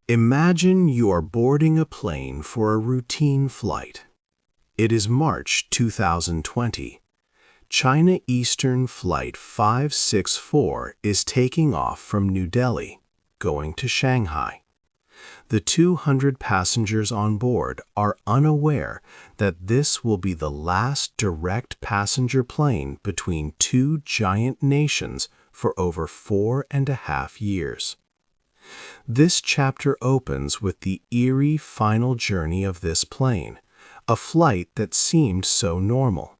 Imagine you are boarding a plane for a routine flight. It is March 2020. China Eastern Flight 564 is taking off from New Delhi, going to Shanghai. The 200 passengers on board are unaware that this will be the last direct passenger plane between two giant nations for over 4.5 years. This chapter opens with the eerie final journey of this plane, a flight that seemed so normal.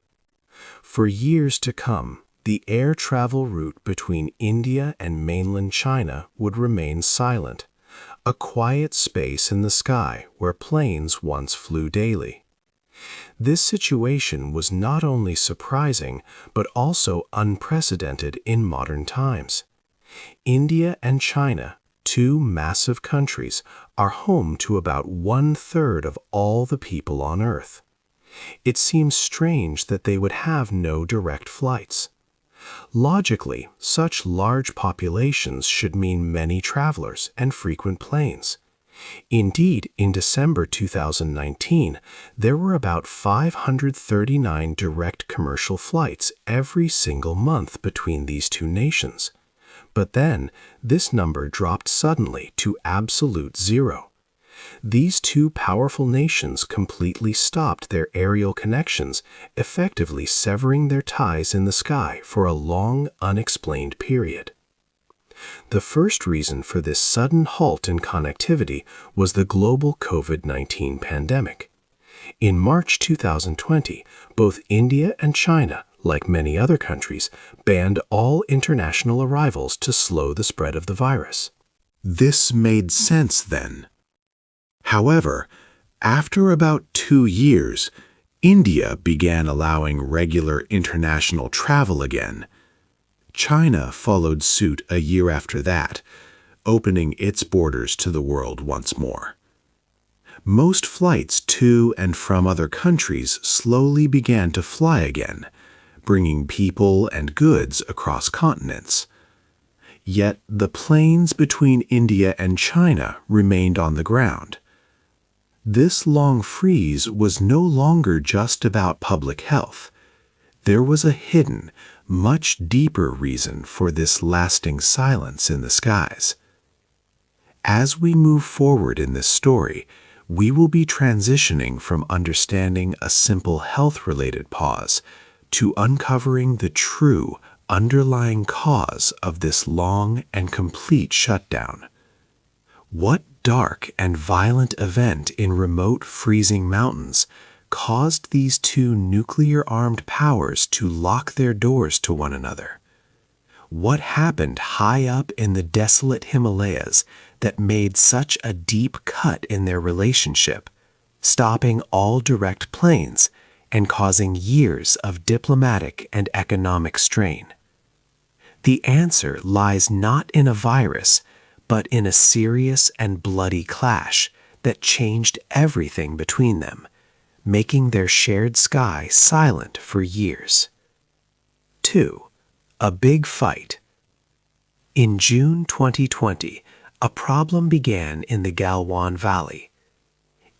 For years to come, the air travel route between India and mainland China would remain silent, a quiet space in the sky where planes once flew daily. This situation was not only surprising, but also unprecedented in modern times. India and China, two massive countries, are home to about 1/3 of all the people on Earth. It seems strange that they would have no direct flights. Logically, such large populations should mean many travelers and frequent planes. Indeed, in December 2019, there were about 539 direct commercial flights every single month between these two nations. But then, this number dropped suddenly to absolute zero. These two powerful nations completely stopped their aerial connections, effectively severing their ties in the sky for a long, unexplained period. The first reason for this sudden halt in connectivity was the global COVID-19 pandemic. In March 2020, both India and China, like many other countries, banned all international arrivals to slow the spread of the virus. This made sense then. However, after about 2 years, India began allowing regular international travel again. China followed suit a year after that, opening its borders to the world once more. Most flights to and from other countries slowly began to fly again, bringing people and goods across continents. Yet the planes between India and China remained on the ground. This long freeze was no longer just about public health. There was a hidden, much deeper reason for this lasting silence in the skies. As we move forward in this story, we will be transitioning from understanding a simple health-related pause to uncovering the true, underlying cause of this long and complete shutdown. What dark and violent event in remote freezing mountains caused these two nuclear-armed powers to lock their doors to one another? What happened high up in the desolate Himalayas that made such a deep cut in their relationship, stopping all direct planes and causing years of diplomatic and economic strain? The answer lies not in a virus, but in a serious and bloody clash that changed everything between them, making their shared sky silent for years. 2. A big fight. In June 2020, a problem began in the Galwan Valley.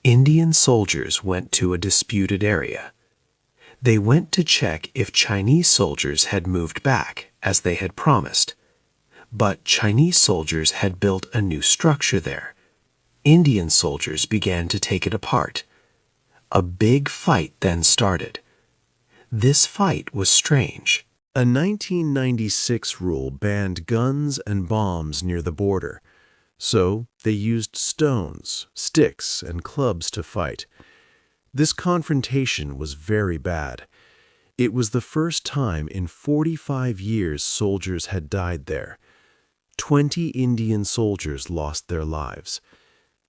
Indian soldiers went to a disputed area. They went to check if Chinese soldiers had moved back, as they had promised. But Chinese soldiers had built a new structure there. Indian soldiers began to take it apart. A big fight then started. This fight was strange. A 1996 rule banned guns and bombs near the border, so they used stones, sticks, and clubs to fight. This confrontation was very bad. It was the first time in 45 years soldiers had died there. 20 Indian soldiers lost their lives.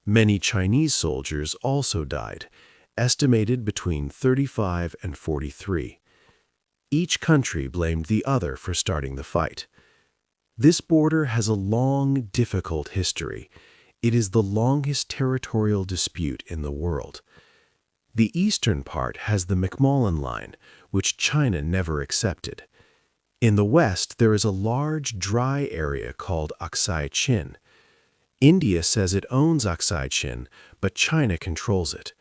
Many Chinese soldiers also died, estimated between 35 and 43. Each country blamed the other for starting the fight. This border has a long, difficult history. It is the longest territorial dispute in the world. The eastern part has the McMullen Line, which China never accepted. In the west, there is a large, dry area called Aksai Chin. India says it owns Aksai Chin, but China controls it.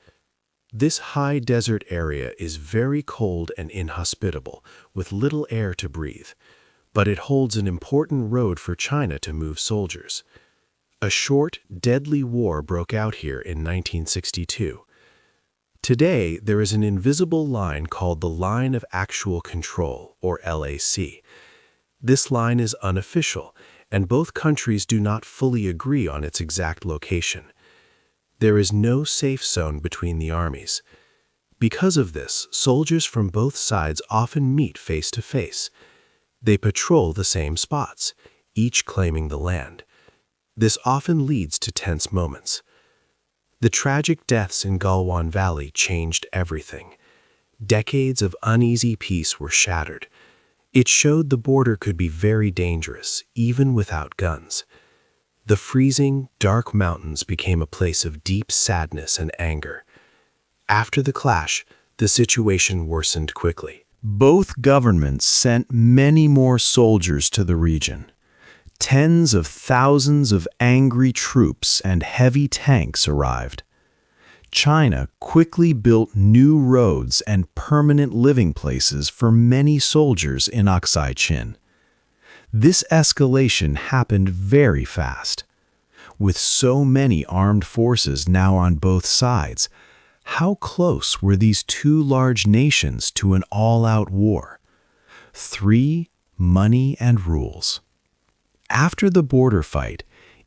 This high desert area is very cold and inhospitable, with little air to breathe, but it holds an important road for China to move soldiers. A short, deadly war broke out here in 1962. Today, there is an invisible line called the Line of Actual Control, or LAC. This line is unofficial, and both countries do not fully agree on its exact location. There is no safe zone between the armies. Because of this, soldiers from both sides often meet face to face. They patrol the same spots, each claiming the land. This often leads to tense moments. The tragic deaths in Galwan Valley changed everything. Decades of uneasy peace were shattered. It showed the border could be very dangerous, even without guns. The freezing, dark mountains became a place of deep sadness and anger. After the clash, the situation worsened quickly. Both governments sent many more soldiers to the region. Tens of thousands of angry troops and heavy tanks arrived. China quickly built new roads and permanent living places for many soldiers in Aksai Chin. This escalation happened very fast. With so many armed forces now on both sides, how close were these two large nations to an all-out war? 3, money and rules. After the border fight,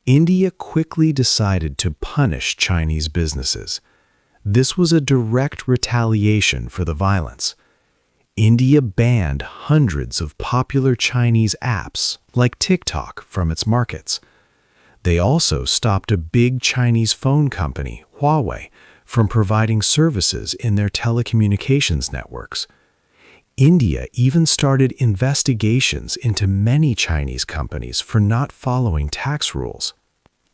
India quickly decided to punish Chinese businesses. This was a direct retaliation for the violence. India banned hundreds of popular Chinese apps, like TikTok, from its markets. They also stopped a big Chinese phone company, Huawei, from providing services in their telecommunications networks. India even started investigations into many Chinese companies for not following tax rules.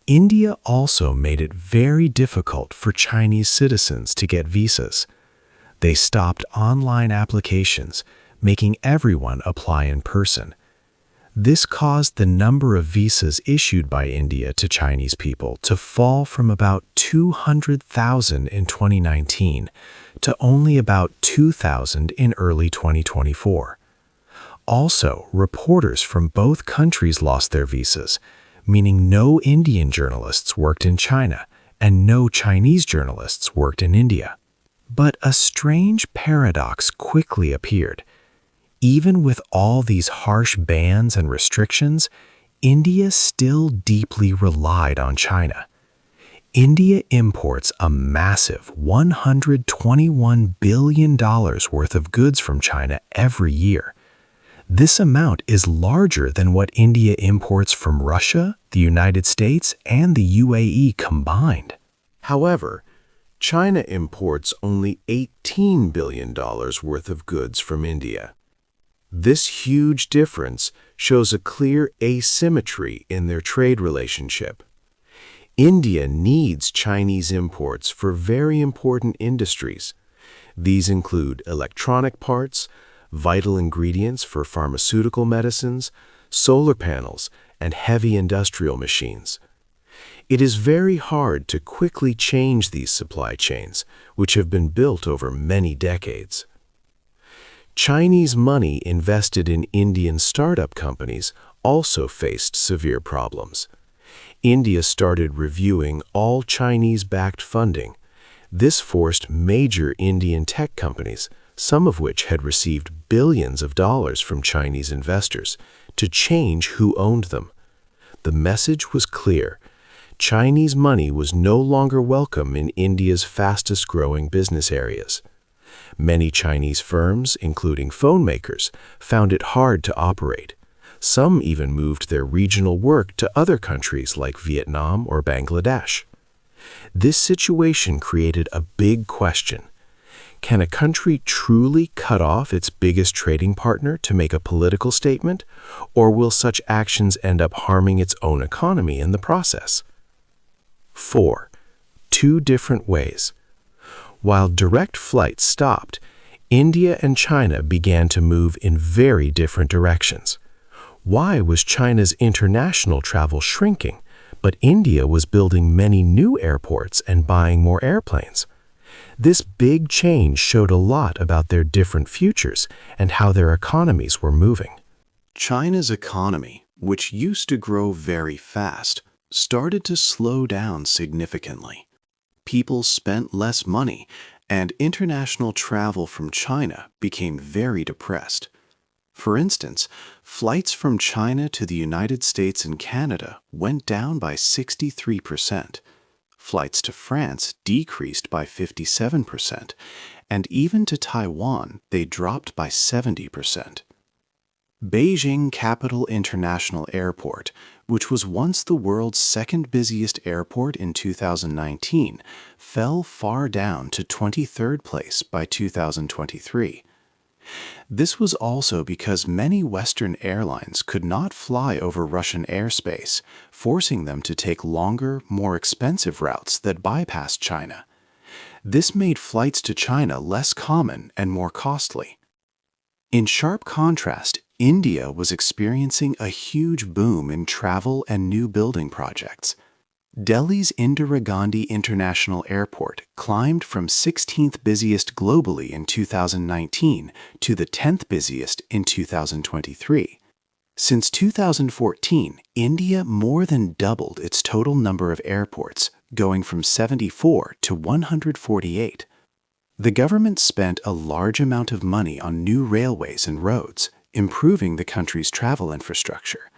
India also made it very difficult for Chinese citizens to get visas. They stopped online applications, making everyone apply in person. This caused the number of visas issued by India to Chinese people to fall from about 200,000 in 2019 to only about 2,000 in early 2024. Also, reporters from both countries lost their visas, meaning no Indian journalists worked in China and no Chinese journalists worked in India. But a strange paradox quickly appeared. Even with all these harsh bans and restrictions, India still deeply relied on China. India imports a massive $121 billion worth of goods from China every year. This amount is larger than what India imports from Russia, the United States, and the UAE combined. However, China imports only $18 billion worth of goods from India. This huge difference shows a clear asymmetry in their trade relationship. India needs Chinese imports for very important industries. These include electronic parts, vital ingredients for pharmaceutical medicines, solar panels, and heavy industrial machines. It is very hard to quickly change these supply chains, which have been built over many decades. Chinese money invested in Indian startup companies also faced severe problems. India started reviewing all Chinese-backed funding. This forced major Indian tech companies, some of which had received billions of dollars from Chinese investors, to change who owned them. The message was clear. Chinese money was no longer welcome in India's fastest-growing business areas. Many Chinese firms, including phone makers, found it hard to operate. Some even moved their regional work to other countries like Vietnam or Bangladesh. This situation created a big question. Can a country truly cut off its biggest trading partner to make a political statement, or will such actions end up harming its own economy in the process? 4. 2 different ways. While direct flights stopped, India and China began to move in very different directions. Why was China's international travel shrinking, But India was building many new airports and buying more airplanes. This big change showed a lot about their different futures and how their economies were moving. China's economy, which used to grow very fast, started to slow down significantly. People spent less money, and international travel from China became very depressed. For instance, flights from China to the United States and Canada went down by 63%. Flights to France decreased by 57%, and even to Taiwan, they dropped by 70%. Beijing Capital International Airport, which was once the world's second busiest airport in 2019, fell far down to 23rd place by 2023. This was also because many Western airlines could not fly over Russian airspace, forcing them to take longer, more expensive routes that bypassed China. This made flights to China less common and more costly. In sharp contrast, India was experiencing a huge boom in travel and new building projects. Delhi's Indira Gandhi International Airport climbed from 16th busiest globally in 2019 to the 10th busiest in 2023. Since 2014, India more than doubled its total number of airports, going from 74 to 148. The government spent a large amount of money on new railways and roads, improving the country's travel infrastructure.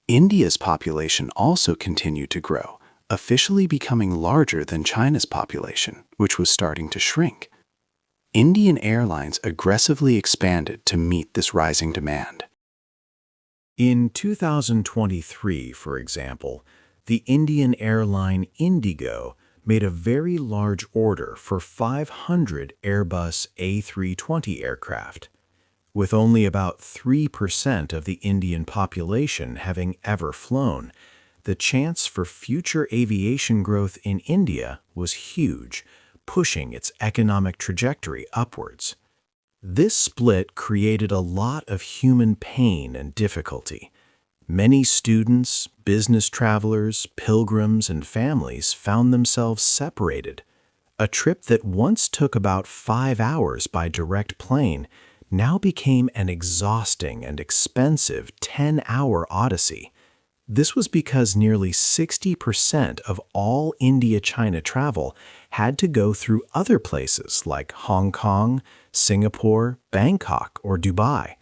India's population also continued to grow, officially becoming larger than China's population, which was starting to shrink. Indian airlines aggressively expanded to meet this rising demand. In 2023, for example, the Indian airline Indigo made a very large order for 500 Airbus A320 aircraft. With only about 3% of the Indian population having ever flown, the chance for future aviation growth in India was huge, pushing its economic trajectory upwards. This split created a lot of human pain and difficulty. Many students, business travelers, pilgrims, and families found themselves separated. A trip that once took about 5 hours by direct plane now became an exhausting and expensive 10-hour odyssey. This was because nearly 60% of all India-China travel had to go through other places like Hong Kong, Singapore, Bangkok, or Dubai.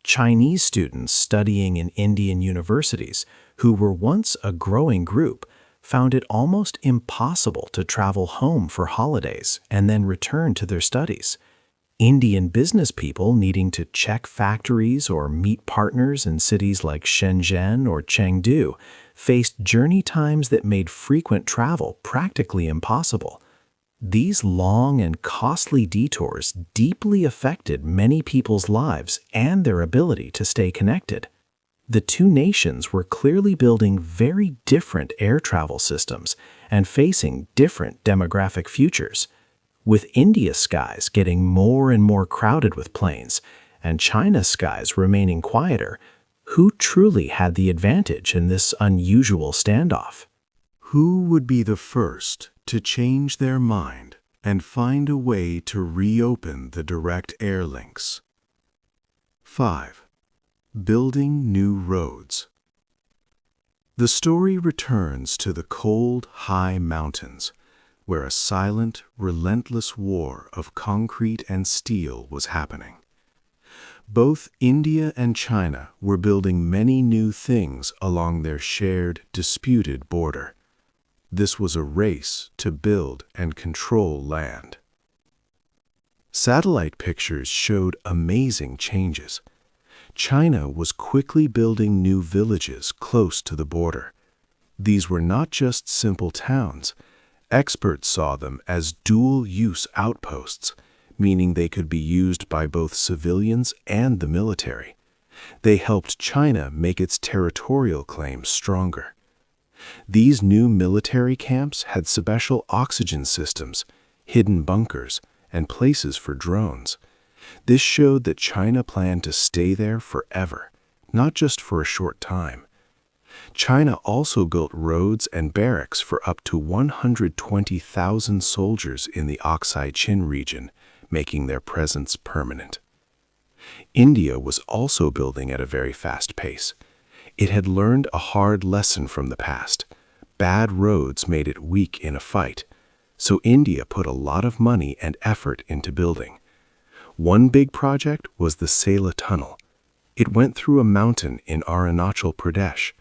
Chinese students studying in Indian universities, who were once a growing group, found it almost impossible to travel home for holidays and then return to their studies. Indian business people needing to check factories or meet partners in cities like Shenzhen or Chengdu faced journey times that made frequent travel practically impossible. These long and costly detours deeply affected many people's lives and their ability to stay connected. The two nations were clearly building very different air travel systems and facing different demographic futures. With India's skies getting more and more crowded with planes, and China's skies remaining quieter, who truly had the advantage in this unusual standoff? Who would be the first to change their mind and find a way to reopen the direct air links? 5. Building new roads. The story returns to the cold, high mountains, where a silent, relentless war of concrete and steel was happening. Both India and China were building many new things along their shared, disputed border. This was a race to build and control land. Satellite pictures showed amazing changes. China was quickly building new villages close to the border. These were not just simple towns. Experts saw them as dual-use outposts, meaning they could be used by both civilians and the military. They helped China make its territorial claims stronger. These new military camps had special oxygen systems, hidden bunkers, and places for drones. This showed that China planned to stay there forever, not just for a short time. China also built roads and barracks for up to 120,000 soldiers in the Oxai Chin region, making their presence permanent. India was also building at a very fast pace. It had learned a hard lesson from the past. Bad roads made it weak in a fight, so India put a lot of money and effort into building. One big project was the Sela Tunnel. It went through a mountain in Arunachal Pradesh.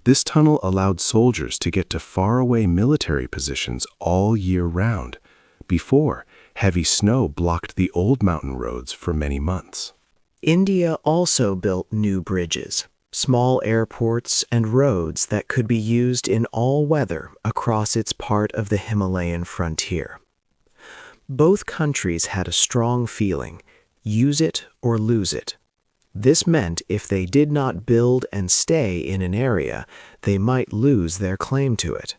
This tunnel allowed soldiers to get to faraway military positions all year round. Before, heavy snow blocked the old mountain roads for many months. India also built new bridges, small airports, and roads that could be used in all weather across its part of the Himalayan frontier. Both countries had a strong feeling, use it or lose it. This meant if they did not build and stay in an area, they might lose their claim to it.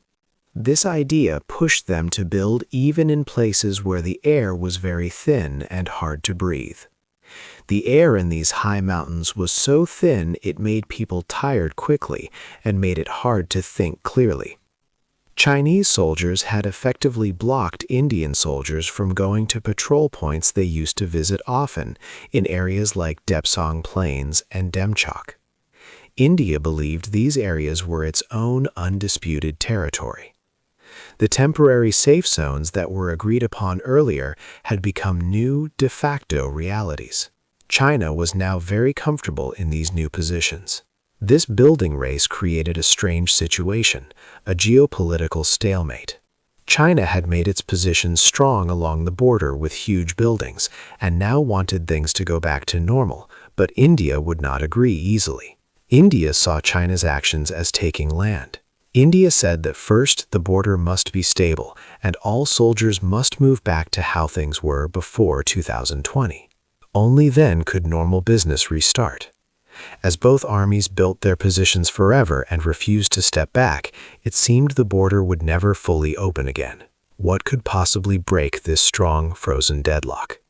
This idea pushed them to build even in places where the air was very thin and hard to breathe. The air in these high mountains was so thin it made people tired quickly and made it hard to think clearly. Chinese soldiers had effectively blocked Indian soldiers from going to patrol points they used to visit often in areas like Depsang Plains and Demchok. India believed these areas were its own undisputed territory. The temporary safe zones that were agreed upon earlier had become new de facto realities. China was now very comfortable in these new positions. This building race created a strange situation, a geopolitical stalemate. China had made its position strong along the border with huge buildings, and now wanted things to go back to normal, but India would not agree easily. India saw China's actions as taking land. India said that first the border must be stable, and all soldiers must move back to how things were before 2020. Only then could normal business restart. As both armies built their positions forever and refused to step back, it seemed the border would never fully open again. What could possibly break this strong, frozen deadlock?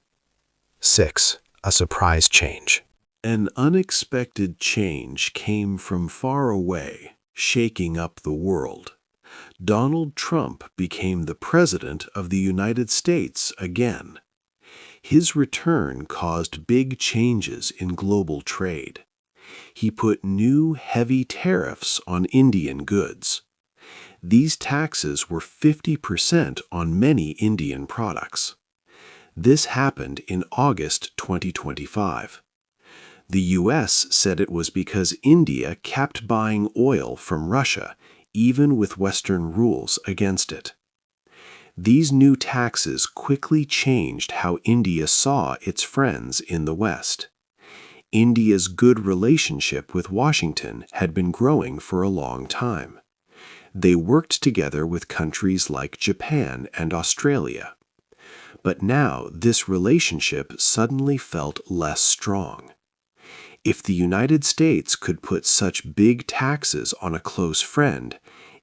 6. A surprise change. An unexpected change came from far away, shaking up the world. Donald Trump became the President of the United States again. His return caused big changes in global trade. He put new heavy tariffs on Indian goods. These taxes were 50% on many Indian products. This happened in August 2025. The U.S. said it was because India kept buying oil from Russia, even with Western rules against it. These new taxes quickly changed how India saw its friends in the West. India's good relationship with Washington had been growing for a long time. They worked together with countries like Japan and Australia. But now this relationship suddenly felt less strong. If the United States could put such big taxes on a close friend,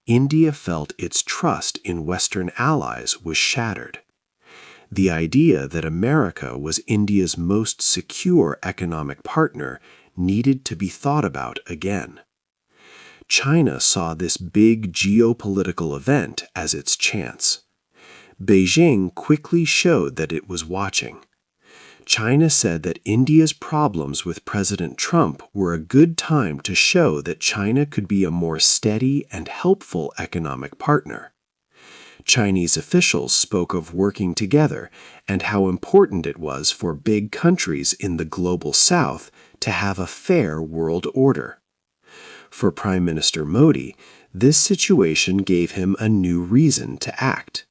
India felt its trust in Western allies was shattered. The idea that America was India's most secure economic partner needed to be thought about again. China saw this big geopolitical event as its chance. Beijing quickly showed that it was watching. China said that India's problems with President Trump were a good time to show that China could be a more steady and helpful economic partner. Chinese officials spoke of working together and how important it was for big countries in the global South to have a fair world order. For Prime Minister Modi, this situation gave him a new reason to act.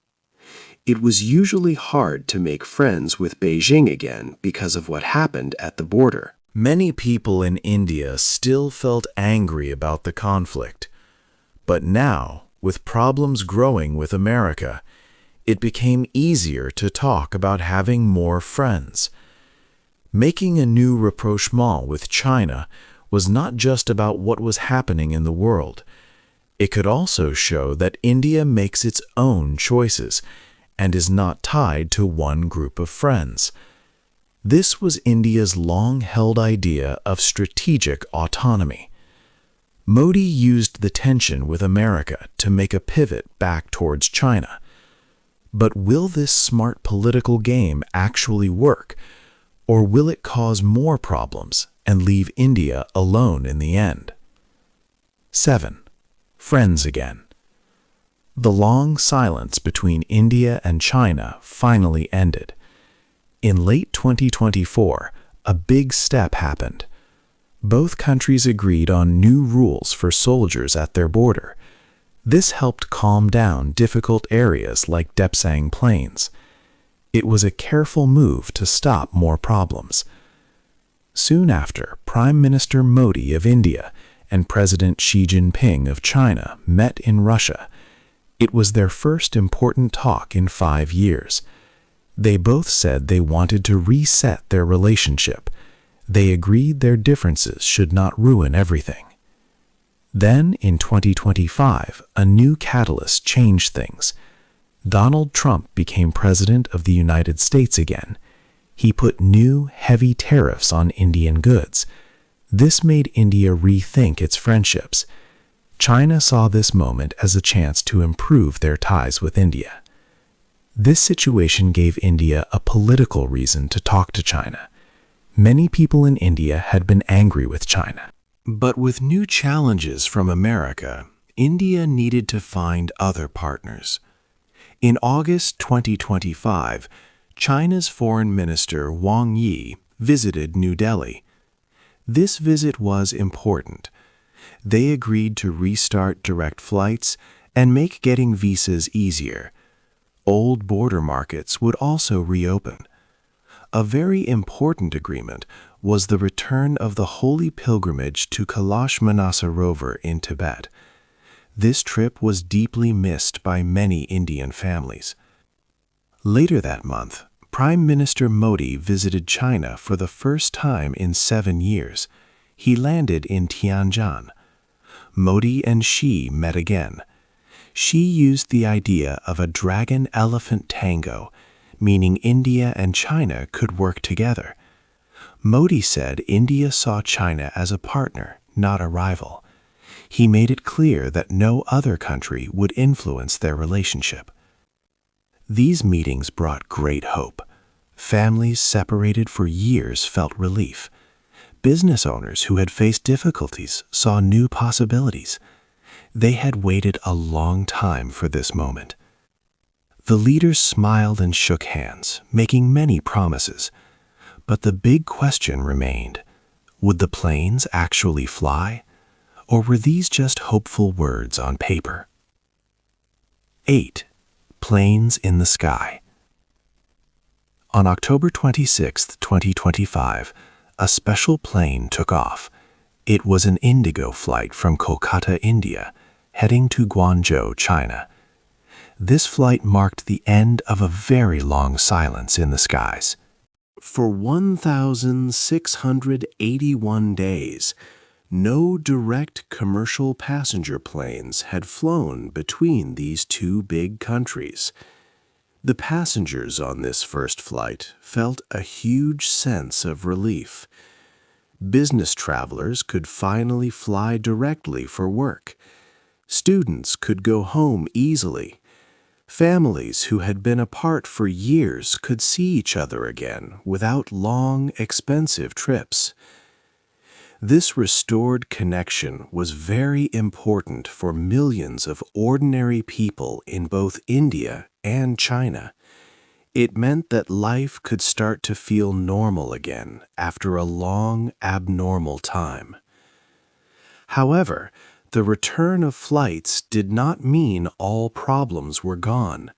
It was usually hard to make friends with Beijing again because of what happened at the border. Many people in India still felt angry about the conflict, but now, with problems growing with America, it became easier to talk about having more friends. Making a new rapprochement with China was not just about what was happening in the world. It could also show that India makes its own choices and is not tied to one group of friends. This was India's long-held idea of strategic autonomy. Modi used the tension with America to make a pivot back towards China. But will this smart political game actually work, or will it cause more problems and leave India alone in the end? 7. Friends again. The long silence between India and China finally ended. In late 2024, a big step happened. Both countries agreed on new rules for soldiers at their border. This helped calm down difficult areas like Depsang Plains. It was a careful move to stop more problems. Soon after, Prime Minister Modi of India and President Xi Jinping of China met in Russia. It was their first important talk in 5 years. They both said they wanted to reset their relationship. They agreed their differences should not ruin everything. Then, in 2025, a new catalyst changed things. Donald Trump became President of the United States again. He put new, heavy tariffs on Indian goods. This made India rethink its friendships. China saw this moment as a chance to improve their ties with India. This situation gave India a political reason to talk to China. Many people in India had been angry with China. But with new challenges from America, India needed to find other partners. In August 2025, China's Foreign Minister Wang Yi visited New Delhi. This visit was important. They agreed to restart direct flights and make getting visas easier. Old border markets would also reopen. A very important agreement was the return of the holy pilgrimage to Kailash Manasarovar in Tibet. This trip was deeply missed by many Indian families. Later that month, Prime Minister Modi visited China for the first time in 7 years. He landed in Tianjin. Modi and Xi met again. Xi used the idea of a dragon-elephant tango, meaning India and China could work together. Modi said India saw China as a partner, not a rival. He made it clear that no other country would influence their relationship. These meetings brought great hope. Families separated for years felt relief. Business owners who had faced difficulties saw new possibilities. They had waited a long time for this moment. The leaders smiled and shook hands, making many promises. But the big question remained: would the planes actually fly? Or were these just hopeful words on paper? 8. Planes in the sky. On October 26, 2025, a special plane took off. It was an Indigo flight from Kolkata, India, heading to Guangzhou, China. This flight marked the end of a very long silence in the skies. For 1,681 days, no direct commercial passenger planes had flown between these two big countries. The passengers on this first flight felt a huge sense of relief. Business travelers could finally fly directly for work. Students could go home easily. Families who had been apart for years could see each other again without long, expensive trips. This restored connection was very important for millions of ordinary people in both India and China. It meant that life could start to feel normal again after a long, abnormal time. However, the return of flights did not mean all problems were gone.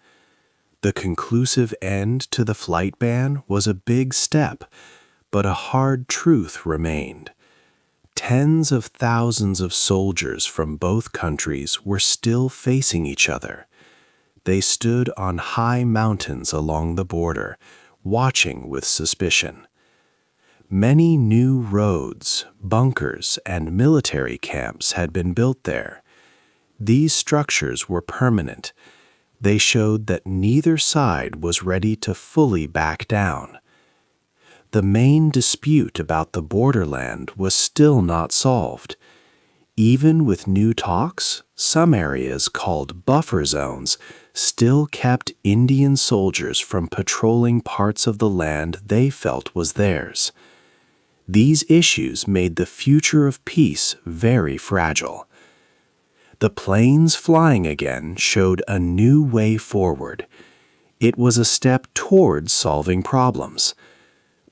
The conclusive end to the flight ban was a big step, but a hard truth remained. Tens of thousands of soldiers from both countries were still facing each other. They stood on high mountains along the border, watching with suspicion. Many new roads, bunkers, and military camps had been built there. These structures were permanent. They showed that neither side was ready to fully back down. The main dispute about the borderland was still not solved. Even with new talks, some areas called buffer zones still kept Indian soldiers from patrolling parts of the land they felt was theirs. These issues made the future of peace very fragile. The planes flying again showed a new way forward. It was a step toward solving problems.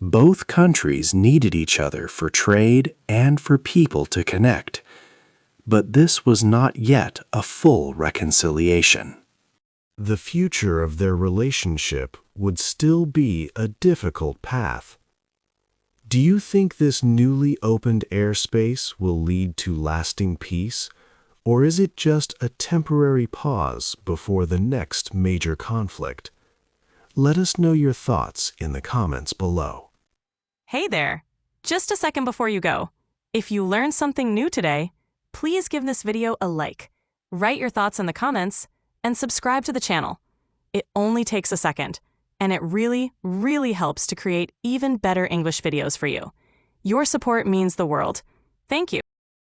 Both countries needed each other for trade and for people to connect. But this was not yet a full reconciliation. The future of their relationship would still be a difficult path. Do you think this newly opened airspace will lead to lasting peace, or is it just a temporary pause before the next major conflict? Let us know your thoughts in the comments below. Hey there! Just a second before you go. If you learned something new today, please give this video a like, write your thoughts in the comments, and subscribe to the channel. It only takes a second, and it really, really helps to create even better English videos for you. Your support means the world. Thank you.